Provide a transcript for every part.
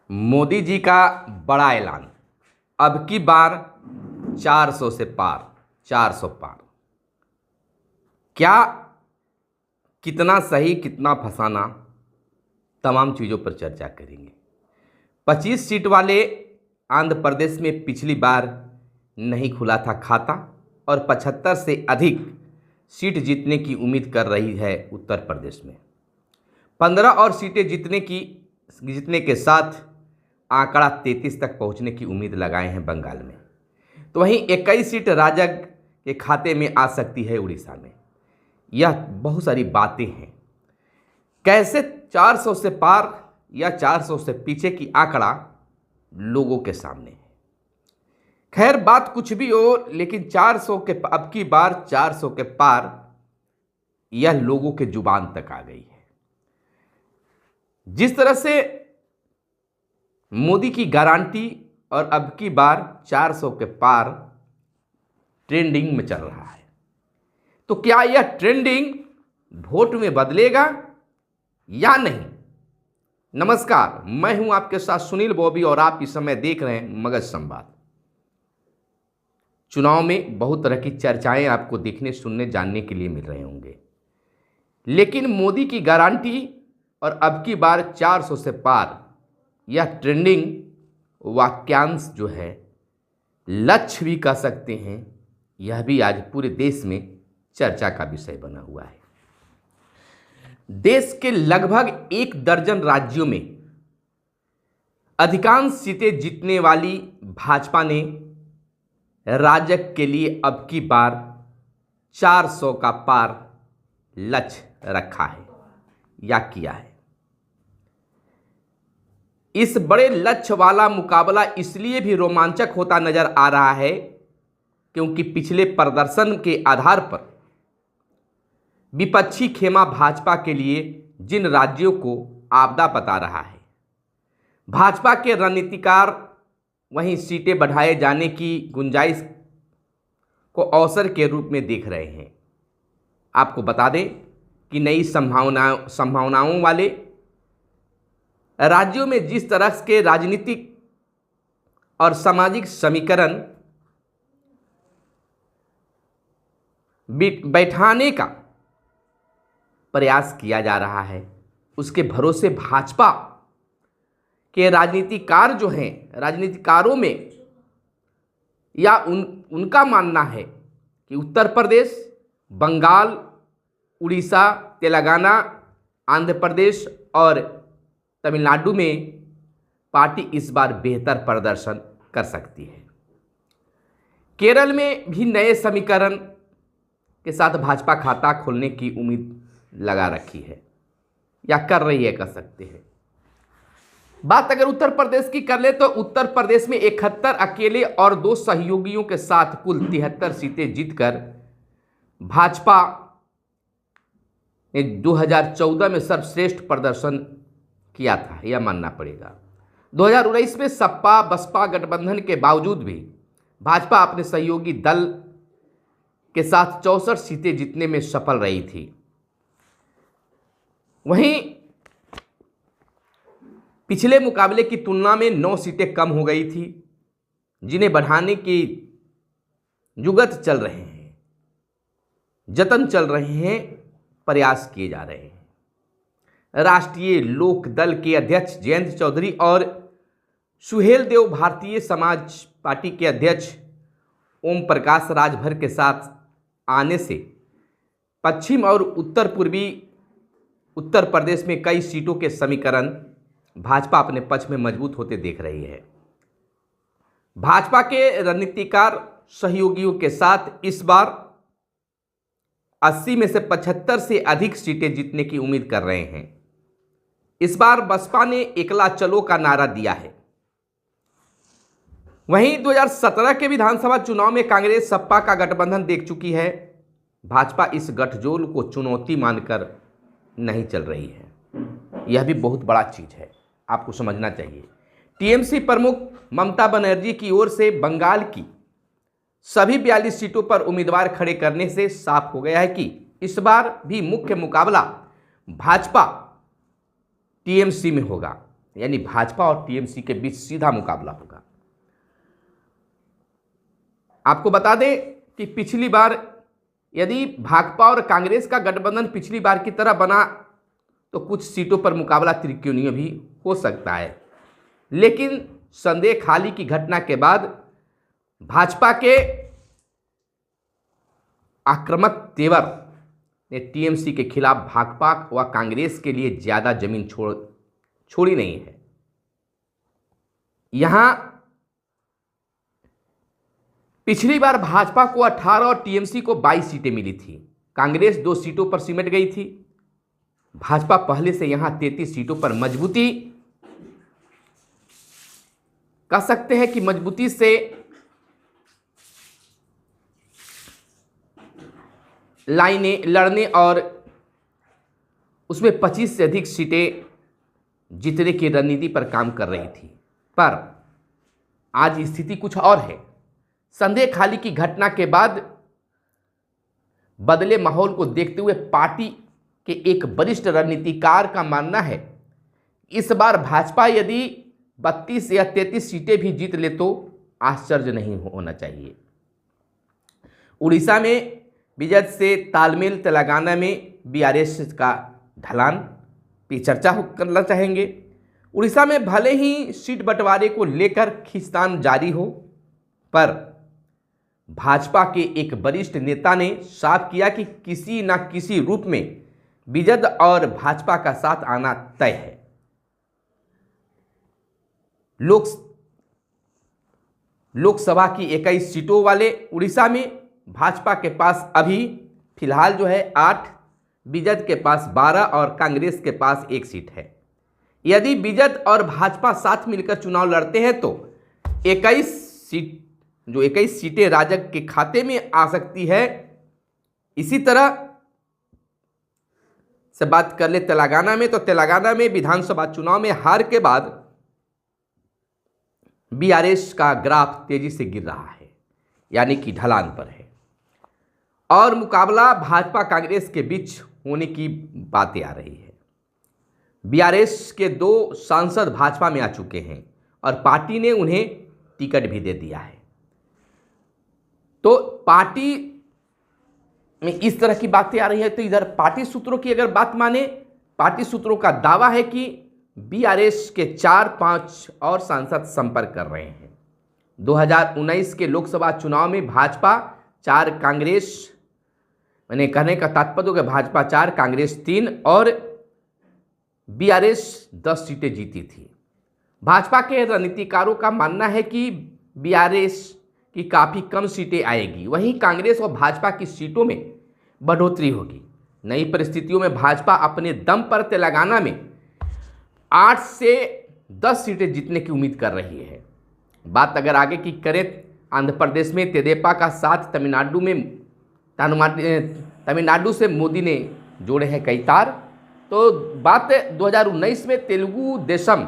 मोदी जी का बड़ा ऐलान, अब की बार 400 से पार, 400 पार। क्या, कितना सही कितना फसाना, तमाम चीज़ों पर चर्चा करेंगे। 25 सीट वाले आंध्र प्रदेश में पिछली बार नहीं खुला था खाता और 75 से अधिक सीट जीतने की उम्मीद कर रही है उत्तर प्रदेश में। 15 और सीटें जीतने के साथ आंकड़ा 33 तक पहुंचने की उम्मीद लगाए हैं बंगाल में। तो वहीं 21 सीट राजग के खाते में आ सकती है उड़ीसा में। यह बहुत सारी बातें हैं। कैसे 400 से पार या 400 से पीछे की आंकड़ा लोगों के सामने है। खैर, बात कुछ भी हो, लेकिन 400 के अब की बार 400 के पार यह लोगों के जुबान तक आ गई है। जिस तरह से मोदी की गारंटी और अब की बार 400 के पार ट्रेंडिंग में चल रहा है, तो क्या यह ट्रेंडिंग वोट में बदलेगा या नहीं? नमस्कार, मैं हूं आपके साथ सुनील बॉबी और आप इस समय देख रहे हैं मगध संवाद। चुनाव में बहुत तरह की चर्चाएं आपको देखने, सुनने, जानने के लिए मिल रहे होंगे, लेकिन मोदी की गारंटी और अब की बार 400 से पार यह ट्रेंडिंग वाक्यांश जो है, लक्ष्य भी कह सकते हैं, यह भी आज पूरे देश में चर्चा का विषय बना हुआ है। देश के लगभग 1 दर्जन राज्यों में अधिकांश सीटें जीतने वाली भाजपा ने राजग के लिए अब की बार 400 का पार लक्ष्य रखा है या किया है। इस बड़े लक्ष्य वाला मुकाबला इसलिए भी रोमांचक होता नजर आ रहा है क्योंकि पिछले प्रदर्शन के आधार पर विपक्षी खेमा भाजपा के लिए जिन राज्यों को आपदा बता रहा है, भाजपा के रणनीतिकार वहीं सीटें बढ़ाए जाने की गुंजाइश को अवसर के रूप में देख रहे हैं। आपको बता दें कि नई संभावनाओं वाले राज्यों में जिस तरह के राजनीतिक और सामाजिक समीकरण बैठाने का प्रयास किया जा रहा है, उसके भरोसे भाजपा के राजनीतिकार जो हैं, राजनीतिकारों में या उनका मानना है कि उत्तर प्रदेश, बंगाल, उड़ीसा, तेलंगाना, आंध्र प्रदेश और तमिलनाडु में पार्टी इस बार बेहतर प्रदर्शन कर सकती है। केरल में भी नए समीकरण के साथ भाजपा खाता खोलने की उम्मीद लगा रखी है या कर रही है, कह सकते हैं। बात अगर उत्तर प्रदेश की कर ले तो उत्तर प्रदेश में 71 अकेले और 2 सहयोगियों के साथ कुल 73 सीटें जीतकर भाजपा ने 2014 में सर्वश्रेष्ठ प्रदर्शन किया था, यह मानना पड़ेगा। 2019 में सपा बसपा गठबंधन के बावजूद भी भाजपा अपने सहयोगी दल के साथ 64 सीटें जीतने में सफल रही थी। वहीं पिछले मुकाबले की तुलना में 9 सीटें कम हो गई थी, जिन्हें बढ़ाने की जुगत चल रहे हैं, जतन चल रहे हैं, प्रयास किए जा रहे हैं। राष्ट्रीय लोक दल के अध्यक्ष जयंत चौधरी और सुहेल देव भारतीय समाज पार्टी के अध्यक्ष ओम प्रकाश राजभर के साथ आने से पश्चिम और उत्तर पूर्वी उत्तर प्रदेश में कई सीटों के समीकरण भाजपा अपने पक्ष में मजबूत होते देख रही है। भाजपा के रणनीतिकार सहयोगियों के साथ इस बार 80 में से 75 से अधिक सीटें जीतने की उम्मीद कर रहे हैं। इस बार बसपा ने एकला चलो का नारा दिया है। वहीं 2017 के विधानसभा चुनाव में कांग्रेस सपा का गठबंधन देख चुकी है। भाजपा इस गठजोड़ को चुनौती मानकर नहीं चल रही है। यह भी बहुत बड़ा चीज है, आपको समझना चाहिए। टीएमसी प्रमुख ममता बनर्जी की ओर से बंगाल की सभी 42 सीटों पर उम्मीदवार खड़े करने से साफ हो गया है कि इस बार भी मुख्य मुकाबला भाजपा टीएमसी में होगा। यानी भाजपा और टीएमसी के बीच सीधा मुकाबला होगा। आपको बता दें कि पिछली बार यदि भाकपा और कांग्रेस का गठबंधन पिछली बार की तरह बना तो कुछ सीटों पर मुकाबला त्रिकोणीय भी हो सकता है, लेकिन संदेह खाली की घटना के बाद भाजपा के आक्रामक तेवर ने टीएमसी के खिलाफ भाकपा व कांग्रेस के लिए ज्यादा जमीन छोड़ी नहीं है। यहां पिछली बार भाजपा को 18 और टीएमसी को 22 सीटें मिली थी। कांग्रेस 2 सीटों पर सिमट गई थी। भाजपा पहले से यहां 33 सीटों पर मजबूती, कह सकते हैं कि मजबूती से लाइनें लड़ने और उसमें 25 से अधिक सीटें जीतने की रणनीति पर काम कर रही थी। पर आज स्थिति कुछ और है। संदेह खाली की घटना के बाद बदले माहौल को देखते हुए पार्टी के एक वरिष्ठ रणनीतिकार का मानना है इस बार भाजपा यदि 32 या 33 सीटें भी जीत ले तो आश्चर्य नहीं होना चाहिए। उड़ीसा में बीजेपी से तालमेल, तेलंगाना में बीआरएस का ढलान पे चर्चा करना चाहेंगे। उड़ीसा में भले ही सीट बंटवारे को लेकर खींचतान जारी हो, पर भाजपा के एक वरिष्ठ नेता ने साफ किया कि किसी न किसी रूप में बीजेपी और भाजपा का साथ आना तय है। लोकसभा की 21 सीटों वाले उड़ीसा में भाजपा के पास अभी फिलहाल जो है 8, बीजेपी के पास 12 और कांग्रेस के पास 1 सीट है। यदि बीजेपी और भाजपा साथ मिलकर चुनाव लड़ते हैं तो 21 सीटें राजग के खाते में आ सकती है। इसी तरह से बात कर ले तेलंगाना में, तो तेलंगाना में विधानसभा चुनाव में हार के बाद बीआरएस का ग्राफ तेजी से गिर रहा है, यानी कि ढलान पर है, और मुकाबला भाजपा कांग्रेस के बीच होने की बातें आ रही है। बीआरएस के 2 सांसद भाजपा में आ चुके हैं और पार्टी ने उन्हें टिकट भी दे दिया है। तो पार्टी में इस तरह की बातें आ रही है। तो इधर पार्टी सूत्रों की अगर बात माने, पार्टी सूत्रों का दावा है कि बीआरएस के 4-5 और सांसद संपर्क कर रहे हैं। 2019 के लोकसभा चुनाव में भाजपा 4, कांग्रेस, मैंने कहने का तात्पर्य हो कि भाजपा 4, कांग्रेस 3 और बीआरएस 10 सीटें जीती थी। भाजपा के रणनीतिकारों का मानना है कि बीआरएस की काफ़ी कम सीटें आएगी, वहीं कांग्रेस और भाजपा की सीटों में बढ़ोतरी होगी। नई परिस्थितियों में भाजपा अपने दम पर तेलंगाना में 8 से 10 सीटें जीतने की उम्मीद कर रही है। बात अगर आगे की करें, आंध्र प्रदेश में तेदेपा का साथ, तमिलनाडु से मोदी ने जोड़े हैं कई तार। तो बात 2019 में तेलुगु देशम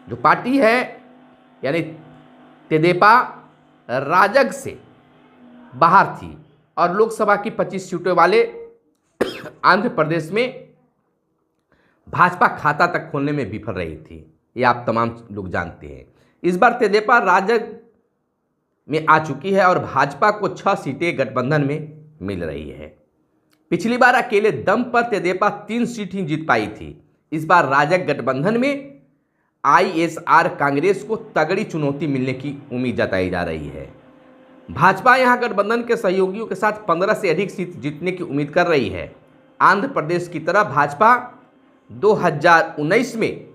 जो पार्टी है, यानी तेदेपा राजग से बाहर थी और लोकसभा की 25 सीटों वाले आंध्र प्रदेश में भाजपा खाता तक खोलने में विफल रही थी। ये आप तमाम लोग जानते हैं। इस बार तेदेपा राजग में आ चुकी है और भाजपा को 6 सीटें गठबंधन में मिल रही है। पिछली बार अकेले दम पर तेदेपा 3 सीट ही जीत पाई थी। इस बार राजग गठबंधन में आईएसआर कांग्रेस को तगड़ी चुनौती मिलने की उम्मीद जताई जा रही है। भाजपा यहां गठबंधन के सहयोगियों के साथ 15 से अधिक सीट जीतने की उम्मीद कर रही है। आंध्र प्रदेश की तरह भाजपा 2019 में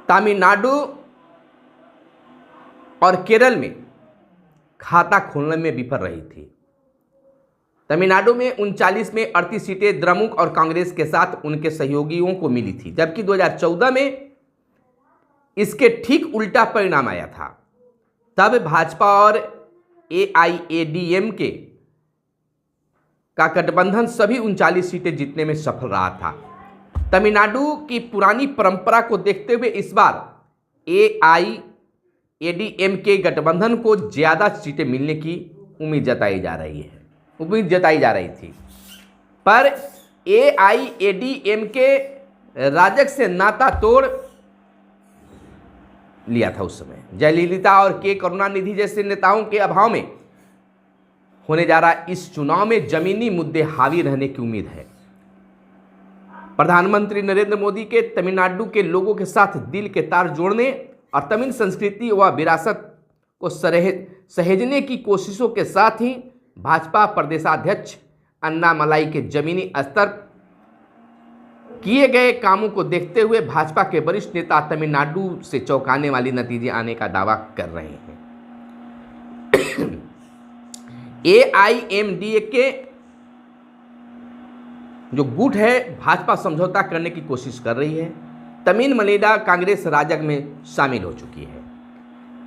तमिलनाडु और केरल में खाता खोलने में विफल रही थी। तमिलनाडु में 39 में 38 सीटें द्रमुक और कांग्रेस के साथ उनके सहयोगियों को मिली थी, जबकि 2014 में इसके ठीक उल्टा परिणाम आया था। तब भाजपा और एआईएडीएमके का गठबंधन सभी 39 सीटें जीतने में सफल रहा था। तमिलनाडु की पुरानी परंपरा को देखते हुए इस बार एआईएडीएमके गठबंधन को ज़्यादा सीटें मिलने की उम्मीद जताई जा रही थी, पर एआईएडीएमके राजग से नाता तोड़ लिया था उस समय। जयललिता और के करुणानिधि जैसे नेताओं के अभाव में होने जा रहा इस चुनाव में जमीनी मुद्दे हावी रहने की उम्मीद है। प्रधानमंत्री नरेंद्र मोदी के तमिलनाडु के लोगों के साथ दिल के तार जोड़ने और तमिल संस्कृति व विरासत को सहेजने की कोशिशों के साथ ही भाजपा प्रदेशाध्यक्ष अन्नामलाई के जमीनी स्तर किए गए कामों को देखते हुए भाजपा के वरिष्ठ नेता तमिलनाडु से चौंकाने वाली नतीजे आने का दावा कर रहे हैं। AIMDK जो गुट है भाजपा समझौता करने की कोशिश कर रही है। तमिल मलेडा कांग्रेस राजग में शामिल हो चुकी है।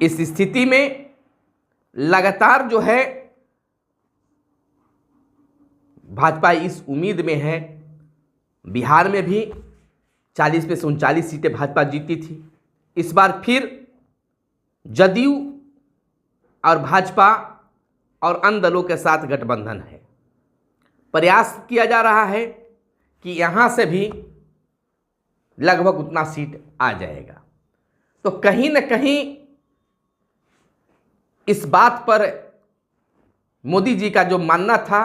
इस स्थिति में लगातार जो है भाजपा इस उम्मीद में है, बिहार में भी 40 में से 39 सीटें भाजपा जीती थी। इस बार फिर जदयू और भाजपा और अन्य दलों के साथ गठबंधन है। प्रयास किया जा रहा है कि यहाँ से भी लगभग उतना सीट आ जाएगा। तो कहीं न कहीं इस बात पर मोदी जी का जो मानना था,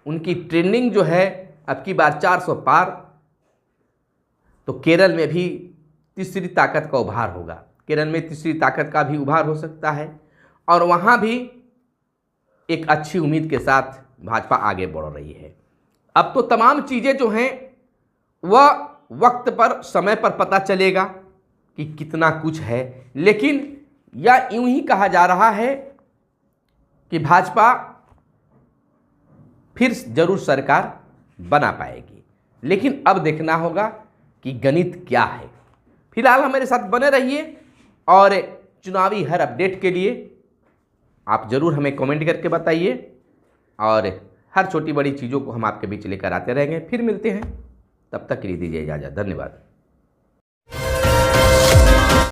उनकी ट्रेंडिंग जो है अब की बार 400 पार, तो केरल में भी तीसरी ताकत का उभार होगा। केरल में तीसरी ताकत का भी उभार हो सकता है और वहाँ भी एक अच्छी उम्मीद के साथ भाजपा आगे बढ़ रही है। अब तो तमाम चीज़ें जो हैं वह वक्त पर, समय पर पता चलेगा कि कितना कुछ है, लेकिन यह यूं ही कहा जा रहा है कि भाजपा फिर जरूर सरकार बना पाएगी। लेकिन अब देखना होगा कि गणित क्या है। फिलहाल हमारे साथ बने रहिए और चुनावी हर अपडेट के लिए आप ज़रूर हमें कमेंट करके बताइए और हर छोटी बड़ी चीज़ों को हम आपके बीच लेकर आते रहेंगे। फिर मिलते हैं, तब तक के लिए दीजिए इजाज़त। धन्यवाद।